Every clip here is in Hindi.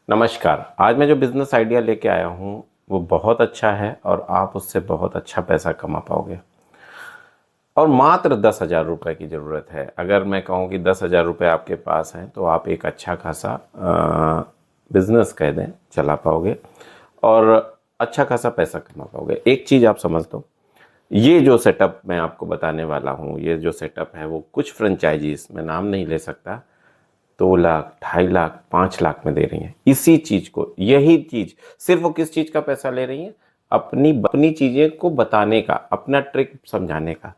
नमस्कार। आज मैं जो बिज़नेस आइडिया लेके आया हूँ वो बहुत अच्छा है और आप उससे बहुत अच्छा पैसा कमा पाओगे और मात्र 10,000 रुपये की ज़रूरत है। अगर मैं कहूँ कि 10,000 रुपये आपके पास हैं तो आप एक अच्छा खासा बिज़नेस कह दें चला पाओगे और अच्छा खासा पैसा कमा पाओगे। एक चीज़ आप समझ लो, ये जो सेटअप मैं आपको बताने वाला हूँ, ये जो सेटअप है वो कुछ फ्रेंचाइजीज, मैं नाम नहीं ले सकता, 2 लाख, 2.5 लाख, 5 लाख में दे रही हैं इसी चीज को। यही चीज सिर्फ वो किस चीज का पैसा ले रही हैं? अपनी अपनी चीजें को बताने का, अपना ट्रिक समझाने का।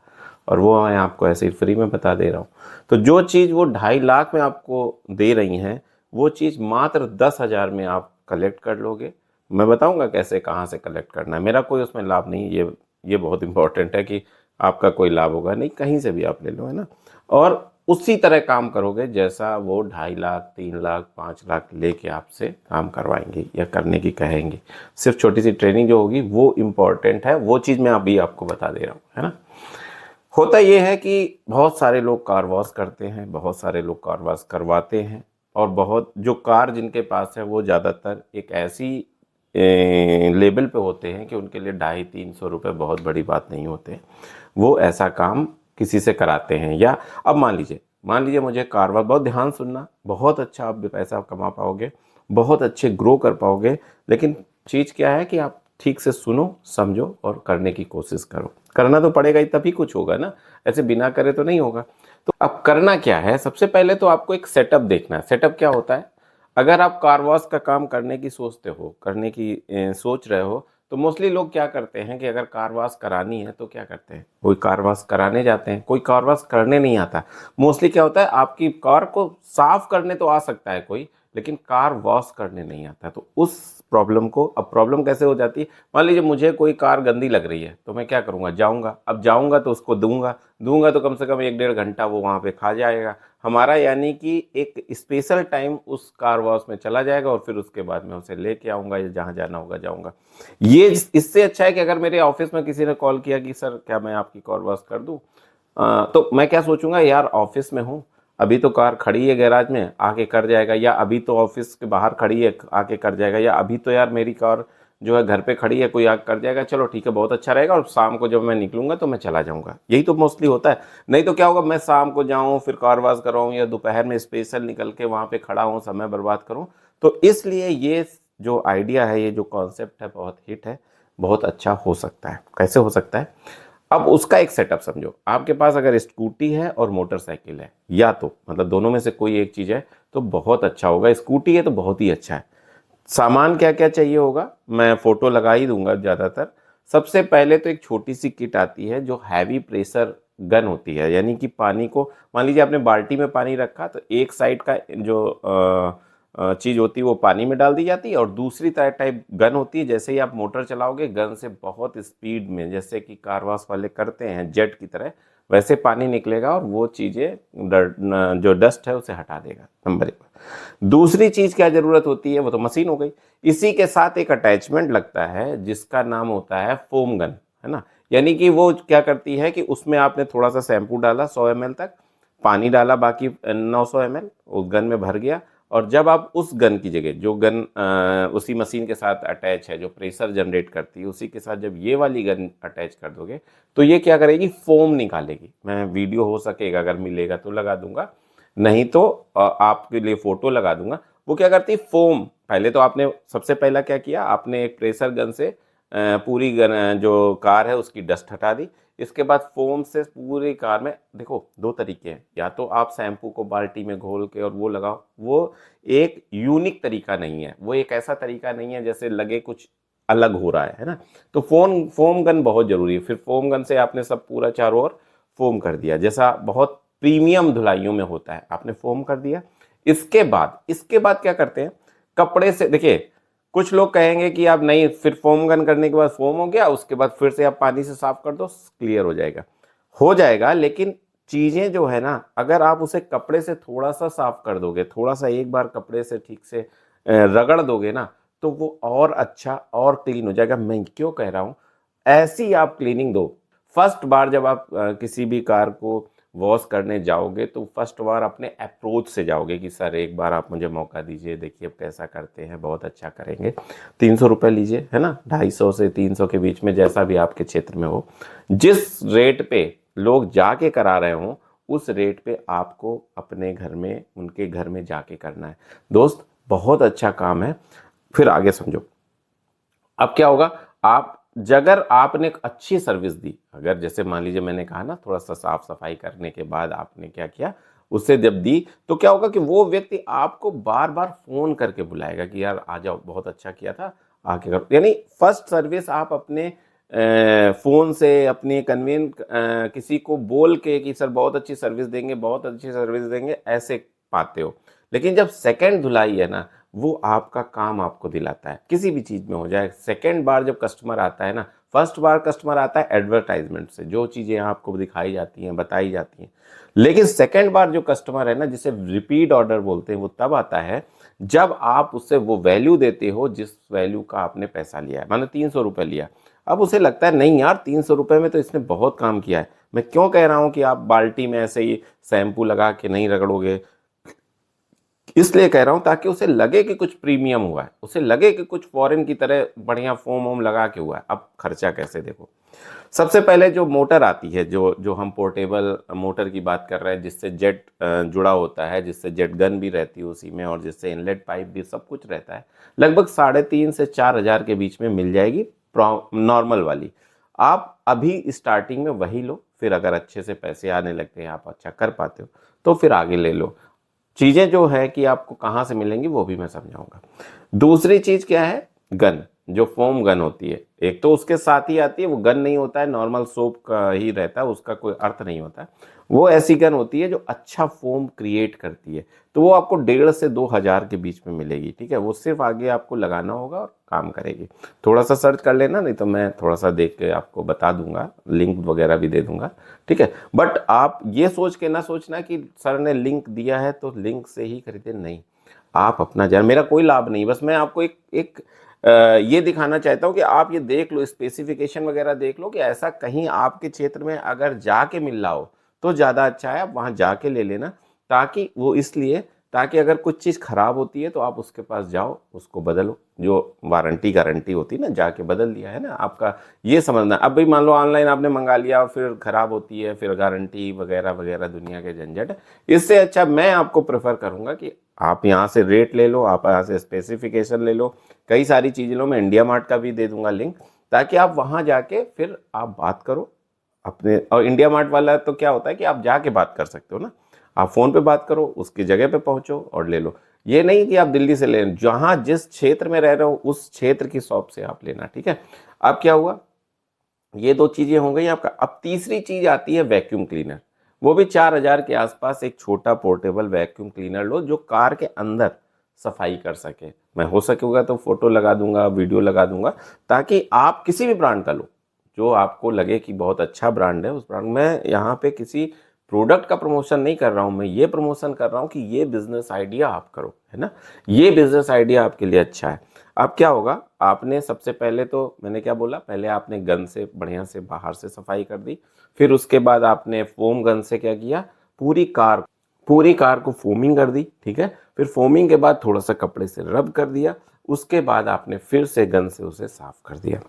और वो मैं आपको ऐसे ही फ्री में बता दे रहा हूँ। तो जो चीज वो 2.5 लाख में आपको दे रही हैं, वो चीज मात्र 10,000 में आप कलेक्ट कर लोगे। मैं बताऊंगा कैसे, कहाँ से कलेक्ट करना है। मेरा कोई उसमें लाभ नहीं, ये बहुत इंपॉर्टेंट है कि आपका कोई लाभ होगा नहीं, कहीं से भी आप ले लो, है ना। और उसी तरह काम करोगे जैसा वो 2.5 लाख, 3 लाख, 5 लाख लेके आपसे काम करवाएंगे या करने की कहेंगे। सिर्फ छोटी सी ट्रेनिंग जो होगी वो इम्पोर्टेंट है, वो चीज़ मैं अभी आपको बता दे रहा हूँ, है ना। होता ये है कि बहुत सारे लोग कार वॉश करते हैं, बहुत सारे लोग कार वॉश करवाते हैं, और बहुत जो कार जिनके पास है वो ज़्यादातर एक ऐसी लेवल पे होते हैं कि उनके लिए 250-300 रुपये बहुत बड़ी बात नहीं होते। वो ऐसा काम किसी से कराते हैं। या अब मान लीजिए मुझे कार वॉश, बहुत ध्यान सुनना, बहुत अच्छा आप पैसा कमा पाओगे, बहुत अच्छे ग्रो कर पाओगे। लेकिन चीज़ क्या है कि आप ठीक से सुनो, समझो और करने की कोशिश करो। करना तो पड़ेगा ही, तभी कुछ होगा ना, ऐसे बिना करे तो नहीं होगा। तो अब करना क्या है, सबसे पहले तो आपको एक सेटअप देखना है। सेटअप क्या होता है? अगर आप कार वॉश का काम करने की सोचते हो, करने की सोच रहे हो, तो मोस्टली लोग क्या करते हैं कि अगर कार वॉश करानी है तो क्या करते हैं, कोई कार वॉश कराने जाते हैं, कोई कार वॉश करने नहीं आता। मोस्टली क्या होता है, आपकी कार को साफ करने तो आ सकता है कोई, लेकिन कार वॉश करने नहीं आता। तो उस प्रॉब्लम को, अब प्रॉब्लम कैसे हो जाती है, मान लीजिए मुझे कोई कार गंदी लग रही है तो मैं क्या करूँगा, जाऊँगा। अब जाऊँगा तो उसको दूंगा दूंगा तो कम से कम 1-1.5 घंटा वो वहाँ पे खा जाएगा हमारा, यानी कि एक स्पेशल टाइम उस कार वॉश में चला जाएगा और फिर उसके बाद मैं उसे लेके आऊँगा या जहाँ जाना होगा जाऊँगा। ये इससे अच्छा है कि अगर मेरे ऑफिस में किसी ने कॉल किया कि सर क्या मैं आपकी कार वॉश कर दूँ, तो मैं क्या सोचूंगा, यार ऑफिस में हूँ, अभी तो कार खड़ी है गैराज में, आके कर जाएगा, या अभी तो ऑफिस के बाहर खड़ी है आके कर जाएगा, या अभी तो यार मेरी कार जो है घर पे खड़ी है, कोई आके कर जाएगा, चलो ठीक है बहुत अच्छा रहेगा, और शाम को जब मैं निकलूंगा तो मैं चला जाऊंगा। यही तो मोस्टली होता है। नहीं तो क्या होगा, मैं शाम को जाऊं फिर कार वॉश कराऊं, या दोपहर में स्पेशल निकल के वहां पे खड़ा हूं, समय बर्बाद करूं। तो इसलिए ये जो आइडिया है, ये जो कॉन्सेप्ट है, बहुत हिट है, बहुत अच्छा हो सकता है। कैसे हो सकता है? अब उसका एक सेटअप समझो। आपके पास अगर स्कूटी है और मोटरसाइकिल है, या तो मतलब दोनों में से कोई एक चीज़ है, तो बहुत अच्छा होगा। स्कूटी है तो बहुत ही अच्छा है। सामान क्या क्या चाहिए होगा, मैं फोटो लगा ही दूंगा ज़्यादातर। सबसे पहले तो एक छोटी सी किट आती है जो हैवी प्रेशर गन होती है, यानी कि पानी को, मान लीजिए आपने बाल्टी में पानी रखा तो एक साइड का जो चीज़ होती है वो पानी में डाल दी जाती है, और दूसरी टाइप गन होती है। जैसे ही आप मोटर चलाओगे, गन से बहुत स्पीड में, जैसे कि कार वॉश वाले करते हैं जेट की तरह, वैसे पानी निकलेगा और वो चीज़ें जो डस्ट है उसे हटा देगा। नंबर एक। दूसरी चीज़ क्या ज़रूरत होती है, वो तो मशीन हो गई। इसी के साथ एक अटैचमेंट लगता है जिसका नाम होता है फोम गन, है ना। यानी कि वो क्या करती है कि उसमें आपने थोड़ा सा शैम्पू डाला 100 ml तक, पानी डाला बाकी 900 ml, उस गन में भर गया। और जब आप उस गन की जगह, जो गन उसी मशीन के साथ अटैच है, जो प्रेशर जनरेट करती है, उसी के साथ जब ये वाली गन अटैच कर दोगे, तो ये क्या करेगी, फोम निकालेगी। मैं वीडियो हो सकेगा अगर मिलेगा तो लगा दूंगा, नहीं तो आपके लिए फोटो लगा दूंगा। वो क्या करती है, फोम, पहले तो आपने सबसे पहला क्या किया, आपने एक प्रेशर गन से पूरी गन जो कार है उसकी डस्ट हटा दी। इसके बाद फोम से पूरी कार में, देखो दो तरीके हैं, या तो आप शैम्पू को बाल्टी में घोल के और वो लगाओ, वो एक यूनिक तरीका नहीं है, वो एक ऐसा तरीका नहीं है जैसे लगे कुछ अलग हो रहा है ना। तो फोम गन बहुत जरूरी है। फिर फोम गन से आपने सब पूरा चारों ओर फोम कर दिया, जैसा बहुत प्रीमियम धुलाइयों में होता है, आपने फोम कर दिया। इसके बाद क्या करते हैं, कपड़े से, देखिए कुछ लोग कहेंगे कि आप नहीं, फिर फोम गन करने के बाद फोम हो गया, उसके बाद फिर से आप पानी से साफ कर दो, क्लियर हो जाएगा। लेकिन चीजें जो है ना, अगर आप उसे कपड़े से थोड़ा सा साफ कर दोगे, थोड़ा सा एक बार कपड़े से ठीक से रगड़ दोगे ना, तो वो और अच्छा और क्लीन हो जाएगा। मैं क्यों कह रहा हूं, ऐसी आप क्लीनिंग दो। फर्स्ट बार जब आप किसी भी कार को वॉश करने जाओगे तो फर्स्ट बार अपने अप्रोच से जाओगे कि सर एक बार आप मुझे मौका दीजिए, देखिए अब कैसा करते हैं, बहुत अच्छा करेंगे, 300 रुपये लीजिए, है ना, 250 से 300 के बीच में, जैसा भी आपके क्षेत्र में हो। जिस रेट पे लोग जाके करा रहे हों उस रेट पे आपको अपने घर में, उनके घर में जाके करना है। दोस्त बहुत अच्छा काम है। फिर आगे समझो, अब क्या होगा, आप अगर आपने एक अच्छी सर्विस दी, अगर जैसे मान लीजिए मैंने कहा ना थोड़ा सा साफ सफाई करने के बाद आपने क्या किया, उससे जब दी तो क्या होगा कि वो व्यक्ति आपको बार बार फोन करके बुलाएगा कि यार आ जाओ, बहुत अच्छा किया था, आके करो। यानी फर्स्ट सर्विस आप अपने फोन से अपनी कन्वीन किसी को बोल के कि सर बहुत अच्छी सर्विस देंगे, बहुत अच्छी सर्विस देंगे, ऐसे पाते हो। लेकिन जब सेकंड धुलाई है ना, वो आपका काम आपको दिलाता है, किसी भी चीज में हो जाए। सेकंड बार जब कस्टमर आता है ना, फर्स्ट बार कस्टमर आता है एडवर्टाइजमेंट से, जो चीजें आपको दिखाई जाती हैं, बताई जाती हैं। लेकिन सेकंड बार जो कस्टमर है ना, जिसे रिपीट ऑर्डर बोलते हैं, वो तब आता है जब आप उससे वो वैल्यू देते हो जिस वैल्यू का आपने पैसा लिया है। मानो 300 रुपये लिया, अब उसे लगता है नहीं यार 300 रुपये में तो इसने बहुत काम किया है, मैं क्यों कह रहा हूं कि आप बाल्टी में ऐसे ही शैम्पू लगा के नहीं रगड़ोगे, इसलिए कह रहा हूं ताकि उसे लगे कि कुछ प्रीमियम हुआ है, उसे लगे कि कुछ फॉरेन की तरह बढ़िया फोम वोम लगा के हुआ है। अब खर्चा कैसे देखो, सबसे पहले जो मोटर आती है, जो जो हम पोर्टेबल मोटर की बात कर रहे हैं, जिससे जेट जुड़ा होता है, जिससे जेट गन भी रहती है उसी में, और जिससे इनलेट पाइप भी, सब कुछ रहता है, लगभग 3,500 से 4,000 के बीच में मिल जाएगी नॉर्मल वाली। आप अभी स्टार्टिंग में वही लो, फिर अगर अच्छे से पैसे आने लगते हैं, आप अच्छा कर पाते हो तो फिर आगे ले लो। चीजें जो है कि आपको कहाँ से मिलेंगी वो भी मैं समझाऊंगा। दूसरी चीज क्या है, गन, जो फोम गन होती है, एक तो उसके साथ ही आती है, वो गन नहीं होता है, नॉर्मल सोप का ही रहता है, उसका कोई अर्थ नहीं होता है। वो ऐसी गन होती है जो अच्छा फोम क्रिएट करती है, तो वो आपको 1,500 से 2,000 के बीच में मिलेगी, ठीक है। वो सिर्फ आगे आपको लगाना होगा और काम करेगी। थोड़ा सा सर्च कर लेना, नहीं तो मैं थोड़ा सा देख के आपको बता दूंगा, लिंक वगैरह भी दे दूंगा, ठीक है। बट आप ये सोच के ना सोचना कि सर ने लिंक दिया है तो लिंक से ही खरीदे, नहीं, आप अपना जान, मेरा कोई लाभ नहीं, बस मैं आपको एक ये दिखाना चाहता हूँ कि आप ये देख लो, स्पेसिफिकेशन वगैरह देख लो कि ऐसा कहीं आपके क्षेत्र में अगर जाके मिल रहा हो तो ज़्यादा अच्छा है, आप वहाँ जाके ले लेना। ताकि वो इसलिए, ताकि अगर कुछ चीज़ खराब होती है तो आप उसके पास जाओ, उसको बदलो, जो वारंटी गारंटी होती है ना, जाके बदल दिया है ना आपका, ये समझना। अब भाई मान लो ऑनलाइन आपने मंगा लिया, फिर खराब होती है, फिर गारंटी वगैरह वगैरह दुनिया के झंझट है। इससे अच्छा मैं आपको प्रेफर करूंगा कि आप यहाँ से रेट ले लो, आप यहाँ से स्पेसिफिकेशन ले लो, कई सारी चीज़ें लो, मैं इंडिया मार्ट का भी दे दूंगा लिंक, ताकि आप वहाँ जाके फिर आप बात करो अपने। और इंडिया मार्ट वाला तो क्या होता है कि आप जाके बात कर सकते हो ना, आप फोन पे बात करो, उसकी जगह पे पहुंचो और ले लो। ये नहीं कि आप दिल्ली से ले, जहां जिस क्षेत्र में रह रहे हो उस क्षेत्र की शॉप से आप लेना, ठीक है। अब क्या हुआ, ये दो चीजें हो गई आपका। अब तीसरी चीज आती है वैक्यूम क्लीनर, वो भी 4,000 के आसपास। एक छोटा पोर्टेबल वैक्यूम क्लीनर लो जो कार के अंदर सफाई कर सके। मैं हो सकेगा तो फोटो लगा दूंगा, वीडियो लगा दूंगा, ताकि आप किसी भी ब्रांड का लो जो आपको लगे कि बहुत अच्छा ब्रांड है, उस ब्रांड में। यहाँ पे किसी प्रोडक्ट का प्रमोशन नहीं कर रहा हूं मैं, ये प्रमोशन कर रहा हूं कि ये बिजनेस आइडिया आप करो, है ना, ये बिजनेस आइडिया आपके लिए अच्छा है। अब क्या होगा, आपने सबसे पहले तो मैंने क्या बोला, पहले आपने गन से बढ़िया से बाहर से सफाई कर दी, फिर उसके बाद आपने फोम गन से क्या किया, पूरी कार को फोमिंग कर दी, ठीक है। फिर फोमिंग के बाद थोड़ा सा कपड़े से रब कर दिया, उसके बाद आपने फिर से गन से उसे साफ कर दिया,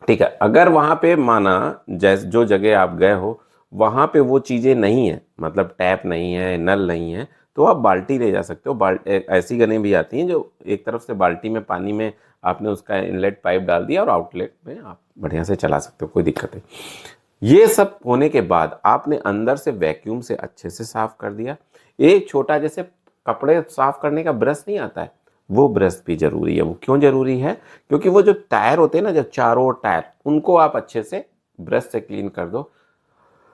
ठीक है। अगर वहां पे माना जैसे जो जगह आप गए हो वहां पे वो चीजें नहीं है, मतलब टैप नहीं है, नल नहीं है, तो आप बाल्टी ले जा सकते हो। ऐसी गनें भी आती हैं जो एक तरफ से बाल्टी में पानी में आपने उसका इनलेट पाइप डाल दिया और आउटलेट में आप बढ़िया से चला सकते हो, कोई दिक्कत नहीं। ये सब होने के बाद आपने अंदर से वैक्यूम से अच्छे से साफ कर दिया। एक छोटा जैसे कपड़े साफ करने का ब्रश नहीं आता है, वो ब्रश भी जरूरी है। वो क्यों जरूरी है, क्योंकि वो जो टायर होते हैं ना, जो चारों टायर, उनको आप अच्छे से ब्रश से क्लीन कर दो।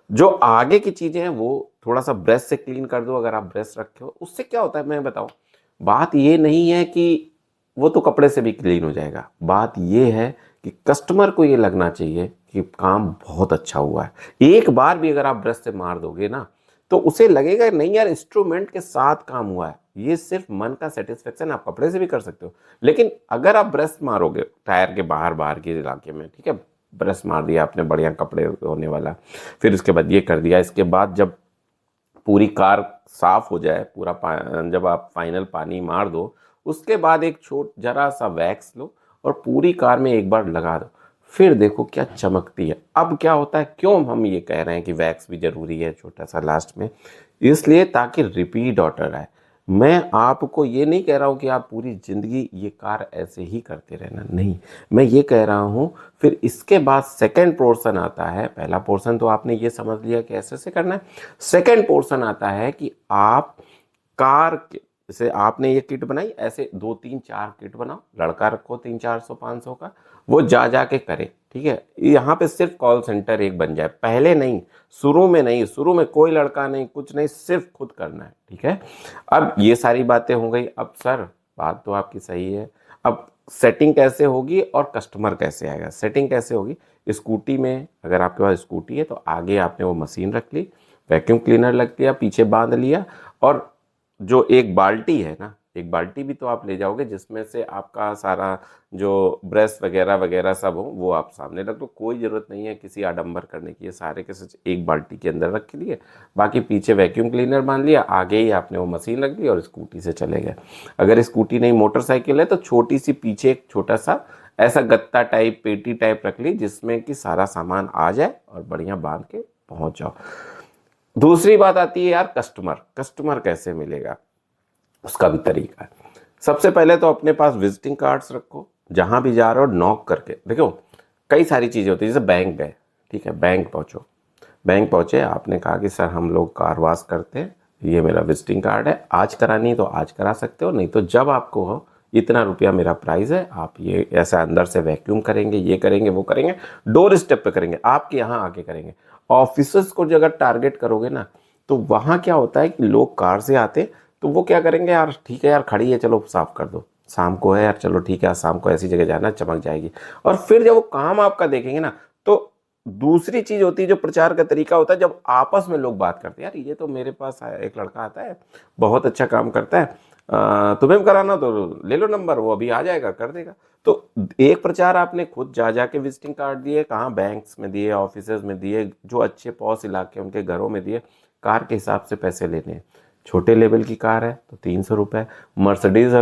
जो आगे की चीजें हैं वो थोड़ा सा ब्रश से क्लीन कर दो, अगर आप ब्रश रखे हो। उससे क्या होता है मैं बताऊं, बात ये नहीं है कि वो तो कपड़े से भी क्लीन हो जाएगा, बात ये है कि कस्टमर को ये लगना चाहिए कि काम बहुत अच्छा हुआ है। एक बार भी अगर आप ब्रश से मार दोगे ना, तो उसे लगेगा नहीं यार इंस्ट्रूमेंट के साथ काम हुआ है। ये सिर्फ मन का सेटिस्फेक्शन, आप कपड़े से भी कर सकते हो, लेकिन अगर आप ब्रश मारोगे टायर के बाहर बाहर के इलाके में, ठीक है, ब्रश मार दिया आपने बढ़िया कपड़े होने वाला, फिर उसके बाद ये कर दिया, इसके बाद जब पूरी कार साफ हो जाए, पूरा जब आप फाइनल पानी मार दो, उसके बाद एक जरा सा वैक्स लो और पूरी कार में एक बार लगा दो, फिर देखो क्या चमकती है। अब क्या होता है, क्यों हम ये कह रहे हैं कि वैक्स भी जरूरी है छोटा सा लास्ट में, इसलिए ताकि रिपीट ऑर्डर आए। मैं आपको ये नहीं कह रहा हूँ कि आप पूरी जिंदगी ये कार ऐसे ही करते रहना, नहीं, मैं ये कह रहा हूँ फिर इसके बाद सेकंड पोर्शन आता है। पहला पोर्शन तो आपने ये समझ लिया कि ऐसे से करना है। सेकंड पोर्शन आता है कि आप कार के, जैसे आपने ये किट बनाई, ऐसे 2 3 4 किट बनाओ, लड़का रखो 300 400 500 का, वो जा जा के करे, ठीक है। यहाँ पे सिर्फ कॉल सेंटर एक बन जाए, पहले नहीं, शुरू में नहीं, शुरू में कोई लड़का नहीं, कुछ नहीं, सिर्फ खुद करना है, ठीक है। अब ये सारी बातें हो गई। अब सर बात तो आपकी सही है, अब सेटिंग कैसे होगी और कस्टमर कैसे आएगा। सेटिंग कैसे होगी, स्कूटी में, अगर आपके पास स्कूटी है तो आगे आपने वो मशीन रख ली, वैक्यूम क्लीनर लग दिया, पीछे बांध लिया, और जो एक बाल्टी है ना, एक बाल्टी भी तो आप ले जाओगे जिसमें से आपका सारा जो ब्रश वगैरह वगैरह सब हो वो आप सामने रख दो। कोई ज़रूरत नहीं है किसी आडंबर करने की, ये सारे के सच एक बाल्टी के अंदर रख लिए, बाकी पीछे वैक्यूम क्लीनर बांध लिया, आगे ही आपने वो मशीन रख ली और स्कूटी से चले गए। अगर स्कूटी नहीं मोटरसाइकिल है तो छोटी सी पीछे एक छोटा सा ऐसा गत्ता टाइप पेटी टाइप रख ली जिसमें कि सारा सामान आ जाए और बढ़िया बांध के पहुंच जाओ। दूसरी बात आती है यार कस्टमर, कस्टमर कैसे मिलेगा, उसका भी तरीका है। सबसे पहले तो अपने पास विजिटिंग कार्ड्स रखो, जहां भी जा रहे हो नॉक करके देखो। कई सारी चीज़ें होती है, जैसे बैंक गए, ठीक है, बैंक पहुंचो, बैंक पहुंचे, आपने कहा कि सर हम लोग कार वॉश करते हैं, ये मेरा विजिटिंग कार्ड है, आज करानी है तो आज करा सकते हो, नहीं तो जब आपको हो, इतना रुपया मेरा प्राइस है, आप ये ऐसा अंदर से वैक्यूम करेंगे, ये करेंगे, वो करेंगे, डोर स्टेप पे करेंगे, आपके यहाँ आके करेंगे। ऑफिसर्स को जो अगर टारगेट करोगे ना, तो वहाँ क्या होता है कि लोग कार से आते, तो वो क्या करेंगे, यार ठीक है यार खड़ी है चलो साफ कर दो, शाम को है यार चलो ठीक है शाम को ऐसी जगह जाना चमक जाएगी। और फिर जब वो काम आपका देखेंगे ना, तो दूसरी चीज होती है जो प्रचार का तरीका होता है, जब आपस में लोग बात करते हैं, यार ये तो मेरे पास एक लड़का आता है बहुत अच्छा काम करता है, तुम्हें भी कराना तो ले लो नंबर, वो अभी आ जाएगा कर देगा। तो एक प्रचार आपने खुद जा जाके विजिटिंग कार्ड दिए, कहाँ बैंक्स में दिए, ऑफिसेज में दिए, जो अच्छे पॉश इलाके उनके घरों में दिए, कार के हिसाब से पैसे लेने हैं। छोटे लेवल की कार है तो 300 रुपये, मर्सिडीज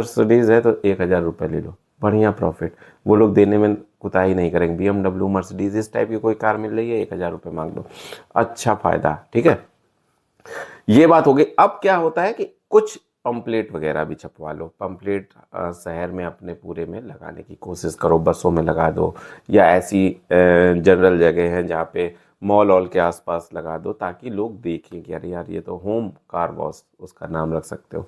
है तो 1000 रुपये ले लो, बढ़िया प्रॉफिट, वो लोग देने में कुताही नहीं करेंगे। BMW मर्सिडीज इस टाइप की कोई कार मिल रही है, 1000 रुपये मांग लो, अच्छा फायदा, ठीक है। ये बात हो गई। अब क्या होता है कि कुछ पंपलेट वगैरह भी छपवा लो, पंपलेट शहर में अपने पूरे में लगाने की कोशिश करो, बसों में लगा दो, या ऐसी जनरल जगह हैं जहाँ पे मॉल ऑल के आसपास लगा दो, ताकि लोग देखें कि अरे यार ये तो होम कार वॉश, उसका नाम रख सकते हो,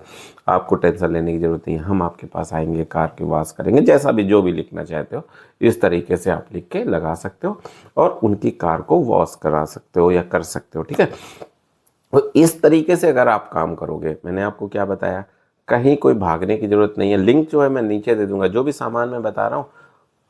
आपको टेंशन लेने की जरूरत नहीं है, हम आपके पास आएंगे, कार की वॉश करेंगे, जैसा भी जो भी लिखना चाहते हो इस तरीके से आप लिख के लगा सकते हो और उनकी कार को वॉश करा सकते हो या कर सकते हो, ठीक है। तो इस तरीके से अगर आप काम करोगे, मैंने आपको क्या बताया, कहीं कोई भागने की जरूरत नहीं है। लिंक जो है मैं नीचे दे दूंगा, जो भी सामान मैं बता रहा हूँ,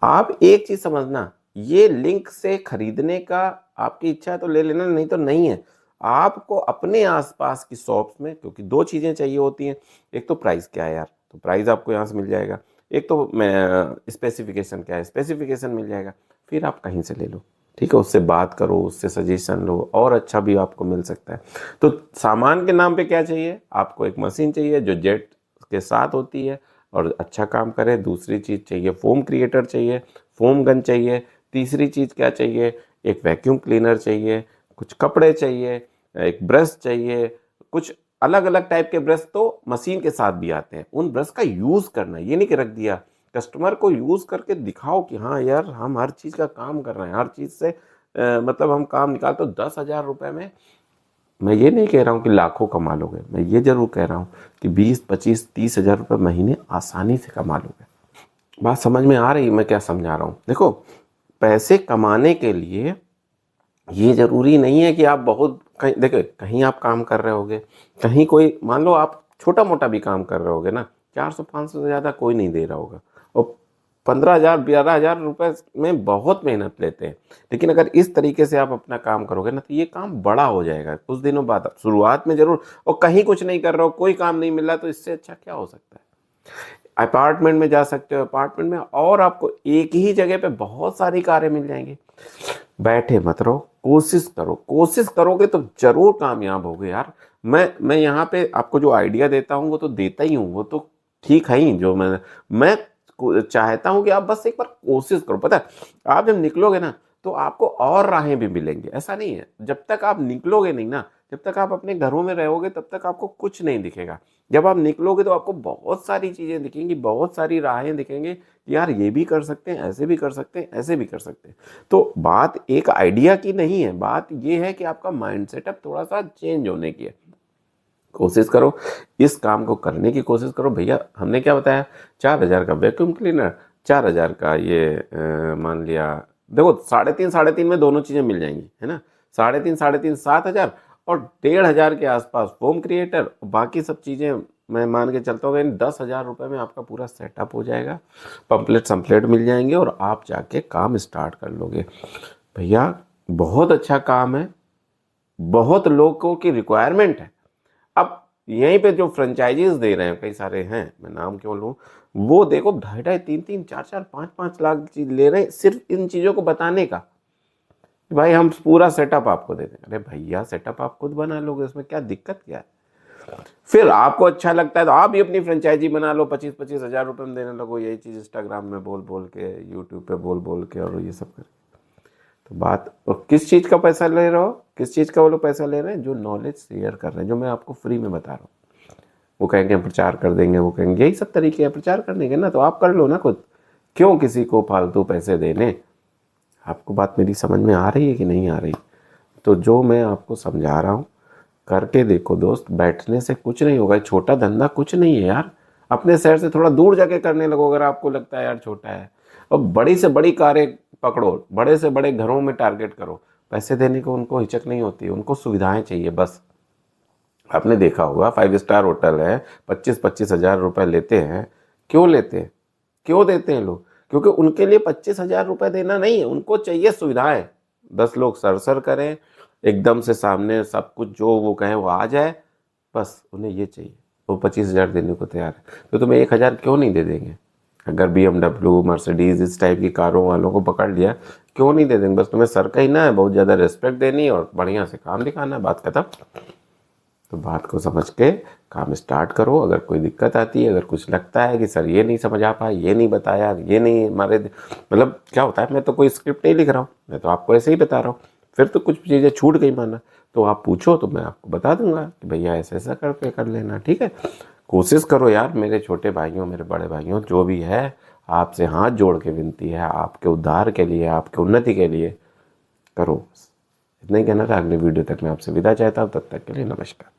आप एक चीज समझना, ये लिंक से खरीदने का आपकी इच्छा है तो ले लेना, नहीं तो नहीं है। आपको अपने आसपास की शॉप्स में, क्योंकि दो चीजें चाहिए होती हैं, एक तो प्राइस क्या है यार, तो प्राइस आपको यहाँ से मिल जाएगा, एक तो मैं स्पेसिफिकेशन क्या है, स्पेसिफिकेशन मिल जाएगा, फिर आप कहीं से ले लो, ठीक है, उससे बात करो, उससे सजेशन लो, और अच्छा भी आपको मिल सकता है। तो सामान के नाम पे क्या चाहिए, आपको एक मशीन चाहिए जो जेट के साथ होती है और अच्छा काम करे। दूसरी चीज़ चाहिए फोम क्रिएटर चाहिए, फोम गन चाहिए। तीसरी चीज़ क्या चाहिए, एक वैक्यूम क्लीनर चाहिए, कुछ कपड़े चाहिए, एक ब्रश चाहिए, कुछ अलग अलग टाइप के ब्रश तो मशीन के साथ भी आते हैं, उन ब्रश का यूज़ करना, ये नहीं कि रख दिया, कस्टमर को यूज़ करके दिखाओ कि हाँ यार हम हर चीज़ का काम कर रहे हैं, हर चीज़ से मतलब हम काम निकाल, तो 10,000 रुपये में, मैं ये नहीं कह रहा हूँ कि लाखों कमा लोगे, मैं ये जरूर कह रहा हूँ कि 20 25 30 हज़ार रुपये महीने आसानी से कमा लोगे। बात समझ में आ रही है मैं क्या समझा रहा हूँ। देखो, पैसे कमाने के लिए ये जरूरी नहीं है कि आप बहुत कहीं, देखो कहीं आप काम कर रहे होगे, कहीं कोई मान लो आप छोटा मोटा भी काम कर रहे होगे ना, 400 500 से ज़्यादा कोई नहीं दे रहा होगा, और 15,000 12,000 रुपये में बहुत मेहनत लेते हैं। लेकिन अगर इस तरीके से आप अपना काम करोगे ना, तो ये काम बड़ा हो जाएगा कुछ दिनों बाद। शुरुआत में जरूर, और कहीं कुछ नहीं कर रहे हो, कोई काम नहीं मिल रहा, तो इससे अच्छा क्या हो सकता है, अपार्टमेंट में जा सकते हो, अपार्टमेंट में और आपको एक ही जगह पे बहुत सारी कारें मिल जाएंगी। बैठे मत रहो, कोशिश करो, कोशिश करोगे तो जरूर कामयाब होगे यार। मैं यहाँ पे आपको जो आइडिया देता हूँ वो तो देता ही हूँ, वो तो ठीक है ही। जो मैं चाहता हूँ कि आप बस एक बार कोशिश करो। पता है, आप जब निकलोगे ना तो आपको और राहें भी मिलेंगी। ऐसा नहीं है, जब तक आप निकलोगे नहीं ना, जब तक आप अपने घरों में रहोगे तब तक आपको कुछ नहीं दिखेगा। जब आप निकलोगे तो आपको बहुत सारी चीजें दिखेंगी, बहुत सारी राहें दिखेंगी। यार ये भी कर सकते हैं, ऐसे भी कर सकते हैं, ऐसे भी कर सकते हैं। तो बात एक आइडिया की नहीं है, बात ये है कि आपका माइंड सेटअप थोड़ा सा चेंज होने की है। कोशिश करो, इस काम को करने की कोशिश करो। भैया हमने क्या बताया, 4,000 का वैक्यूम क्लीनर, 4,000 का ये मान लिया, देखो 3.5 में दोनों चीजें मिल जाएंगी, है ना। 3.5 7,000 और 1,500 के आसपास फोम क्रिएटर, बाकी सब चीजें मैं मान के चलता हूँ 10,000 रुपये में आपका पूरा सेटअप हो जाएगा। पंपलेट संपलेट मिल जाएंगे और आप जाके काम स्टार्ट कर लोगे। भैया बहुत अच्छा काम है, बहुत लोगों की रिक्वायरमेंट है। अब यहीं पे जो फ्रेंचाइजीज दे रहे हैं, कई सारे हैं, मैं नाम क्यों लूं, वो देखो 2.5 3 4 5 लाख चीज ले रहे हैं सिर्फ इन चीजों को बताने का। भाई हम पूरा सेटअप आपको दे देंगे। अरे भैया सेटअप आप खुद बना लोगे, उसमें क्या दिक्कत क्या है। फिर आपको अच्छा लगता है तो आप भी अपनी फ्रेंचाइजी बना लो, 25-25 हजार रुपए में देने लगो। यही चीज इंस्टाग्राम में बोल बोल के, यूट्यूब पे बोल बोल के, और ये सब कर। तो बात, और किस चीज का पैसा ले रहे हो, किस चीज का वो लोग पैसा ले रहे हैं, जो नॉलेज शेयर कर रहे हैं, जो मैं आपको फ्री में बता रहा हूँ। वो कहेंगे हम प्रचार कर देंगे, वो कहेंगे, यही सब तरीके हैं प्रचार करने के ना, तो आप कर लो ना खुद, क्यों किसी को फालतू पैसे देने। आपको बात मेरी समझ में आ रही है कि नहीं आ रही। तो जो मैं आपको समझा रहा हूँ करके देखो दोस्त, बैठने से कुछ नहीं होगा। छोटा धंधा कुछ नहीं है यार, अपने शहर से थोड़ा दूर जाके करने लगो अगर आपको लगता है यार छोटा है। और बड़ी से बड़ी कारें पकड़ो, बड़े से बड़े घरों में टारगेट करो। पैसे देने को उनको हिचक नहीं होती, उनको सुविधाएं चाहिए बस। आपने देखा होगा 5 स्टार होटल है, 25-25 हजार रुपए लेते हैं। क्यों लेते हैं, क्यों देते हैं लोग, क्योंकि उनके लिए 25 हजार रुपए देना नहीं है, उनको चाहिए सुविधाएं। 10 लोग सरसर करें, एकदम से सामने सब कुछ जो वो कहें वो आ जाए, बस उन्हें ये चाहिए। वो 25 हजार देने को तैयार है, तो तुम्हें 1,000 क्यों नहीं दे देंगे। अगर BMW मर्सिडीज इस टाइप की कारों वालों को पकड़ लिया, क्यों नहीं दे देंगे। बस तुम्हें सर का ही ना है, बहुत ज़्यादा रिस्पेक्ट देनी है और बढ़िया से काम दिखाना है, बात खत्म। तो बात को समझ के काम स्टार्ट करो। अगर कोई दिक्कत आती है, अगर कुछ लगता है कि सर ये नहीं समझ आ पाया, ये नहीं बताया, ये नहीं हमारे, मतलब क्या होता है, मैं तो कोई स्क्रिप्ट नहीं लिख रहा हूँ, मैं तो आपको ऐसे ही बता रहा हूँ। फिर तो कुछ चीज़ें छूट गई माना, तो आप पूछो तो मैं आपको बता दूंगा कि भैया ऐसा ऐसा करके कर लेना, ठीक है। कोशिश करो यार मेरे छोटे भाइयों, मेरे बड़े भाइयों, जो भी है, आपसे हाथ जोड़ के विनती है, आपके उद्धार के लिए, आपके उन्नति के लिए करो। इतना ही कहना था। अगले वीडियो तक मैं आपसे विदा चाहता हूँ, तब तक के लिए नमस्कार।